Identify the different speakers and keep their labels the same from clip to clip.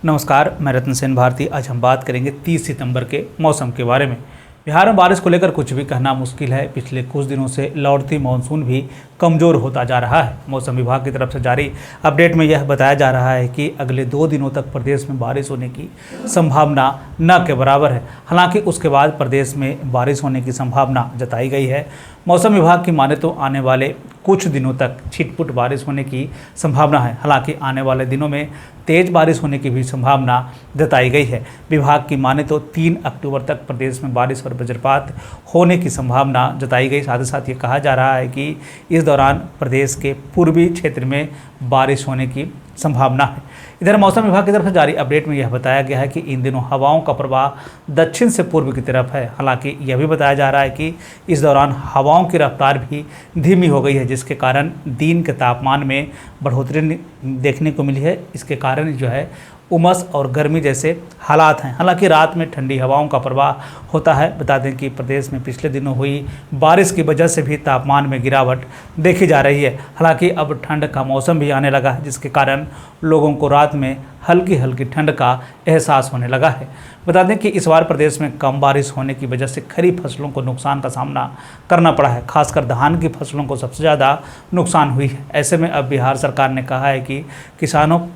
Speaker 1: नमस्कार, मैं रतन सेन भारती। आज हम बात करेंगे 30 सितंबर के मौसम के बारे में। बिहार में बारिश को लेकर कुछ भी कहना मुश्किल है। पिछले कुछ दिनों से लौटती मानसून भी कमज़ोर होता जा रहा है। मौसम विभाग की तरफ से जारी अपडेट में यह बताया जा रहा है कि अगले 2 दिनों तक प्रदेश में बारिश होने की संभावना न के बराबर है। हालांकि उसके बाद प्रदेश में बारिश होने की संभावना जताई गई है। मौसम विभाग की माने तो आने वाले कुछ दिनों तक छिटपुट बारिश होने की संभावना है। हालांकि आने वाले दिनों में तेज़ बारिश होने की भी संभावना जताई गई है। विभाग की माने तो 3 अक्टूबर तक प्रदेश में बारिश और वज्रपात होने की संभावना जताई गई। साथ ही साथ ये कहा जा रहा है कि इस दौरान प्रदेश के पूर्वी क्षेत्र में बारिश होने की संभावना है। इधर मौसम विभाग की तरफ से जारी अपडेट में यह बताया गया है कि इन दिनों हवाओं का प्रवाह दक्षिण से पूर्व की तरफ है। हालांकि यह भी बताया जा रहा है कि इस दौरान हवाओं की रफ्तार भी धीमी हो गई है, जिसके कारण दिन के तापमान में बढ़ोतरी देखने को मिली है। इसके कारण जो है उमस और गर्मी जैसे हालात हैं। हालांकि रात में ठंडी हवाओं का प्रवाह होता है। बता दें कि प्रदेश में पिछले दिनों हुई बारिश की वजह से भी तापमान में गिरावट देखी जा रही है। हालांकि अब ठंड का मौसम भी आने लगा है, जिसके कारण लोगों को रात में हल्की हल्की ठंड का एहसास होने लगा है। बता दें कि इस बार प्रदेश में कम बारिश होने की वजह से खरीफ फसलों को नुकसान का सामना करना पड़ा है। खासकर धान की फसलों को सबसे ज़्यादा नुकसान हुई है। ऐसे में अब बिहार सरकार ने कहा है कि किसानों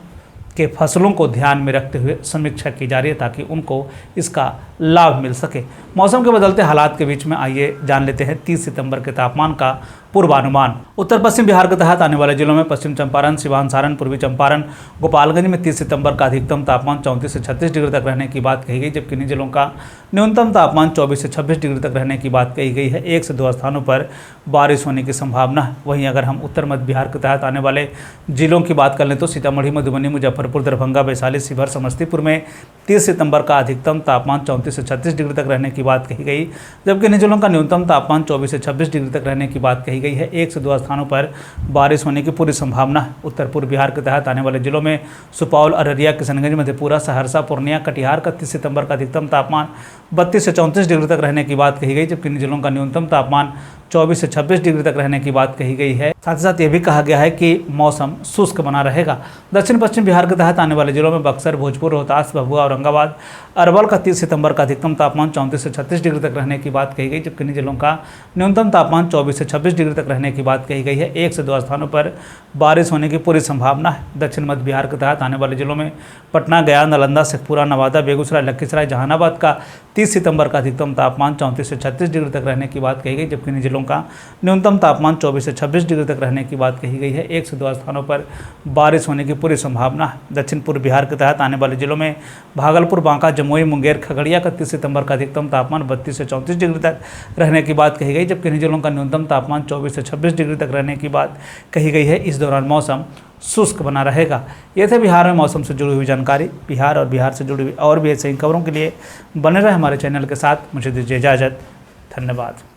Speaker 1: के फसलों को ध्यान में रखते हुए समीक्षा की जा रही है, ताकि उनको इसका लाभ मिल सके। मौसम के बदलते हालात के बीच में आइए जान लेते हैं 30 सितंबर के तापमान का पूर्वानुमान। उत्तर पश्चिम बिहार के तहत आने वाले जिलों में पश्चिम चंपारण, सिवान, सारण, पूर्वी चंपारण, गोपालगंज में 30 सितंबर का अधिकतम तापमान 34 से 36 डिग्री तक रहने की बात कही गई, जबकि इन जिलों का न्यूनतम तापमान 24 से 26 डिग्री तक रहने की बात कही गई है। 1 से 2 स्थानों पर बारिश होने की संभावना है। वहीं अगर हम उत्तर मध्य बिहार के तहत आने वाले जिलों की बात कर लें तो सीतामढ़ी, मधुबनी, मुजफ्फरपुर, दरभंगा, वैशाली, शिवहर, समस्तीपुर में 30 सितंबर का अधिकतम तापमान 34 से 36 डिग्री तक रहने की बात कही गई, जबकि इन जिलों का न्यूनतम तापमान 24 से 26 डिग्री तक रहने की बात कही गई है। 1 से 2 स्थानों पर बारिश होने की पूरी संभावना है। उत्तर पूर्व बिहार के तहत आने वाले जिलों में सुपौल, अररिया, किशनगंज, मधेपुरा, सहरसा, पूर्णिया, कटिहार का 30 सितंबर का अधिकतम तापमान 32 से 34 डिग्री तक रहने की बात कही गई, जबकि इन जिलों का न्यूनतम तापमान 24 से 26 डिग्री तक रहने की बात कही गई है। साथ ही साथ ये भी कहा गया है कि मौसम शुष्क बना रहेगा। दक्षिण पश्चिम बिहार के तहत आने वाले जिलों में बक्सर, भोजपुर, रोहतास, भभुआ, औरंगाबाद, अरवल का 30 सितंबर का अधिकतम तापमान 34 से 36 डिग्री तक रहने की बात कही गई, जबकि इन जिलों का न्यूनतम तापमान 24 से 26 डिग्री तक रहने की बात कही गई है। 1 से 2 स्थानों पर बारिश होने की पूरी संभावना है। दक्षिण मध्य बिहार के तहत आने वाले जिलों में पटना, गया, नालंदा, शेखपुरा, नवादा, बेगूसराय, लखीसराय, जहानाबाद का 30 सितंबर का अधिकतम तापमान 34 से 36 डिग्री तक रहने की बात कही गई, जबकि इन जिलों का न्यूनतम तापमान 24 से 26 डिग्री तक रहने की बात कही गई है। 1 से 2 स्थानों पर बारिश होने की पूरी संभावना है। दक्षिण पूर्व बिहार के तहत आने वाले जिलों में भागलपुर, बांका, जमुई, मुंगेर, खगड़िया का 30 सितंबर का अधिकतम तापमान 32 से 34 डिग्री तक रहने की बात कही गई, जबकि इन जिलों का न्यूनतम तापमान 24 से 26 डिग्री तक रहने की बात कही गई है। इस दौरान मौसम शुष्क बना रहेगा। ये थे बिहार में मौसम से जुड़ी हुई जानकारी। बिहार और बिहार से जुड़ी हुई और भी ऐसे ही खबरों के लिए बने रहे हमारे चैनल के साथ। मुझे दीजिए इजाज़त। धन्यवाद।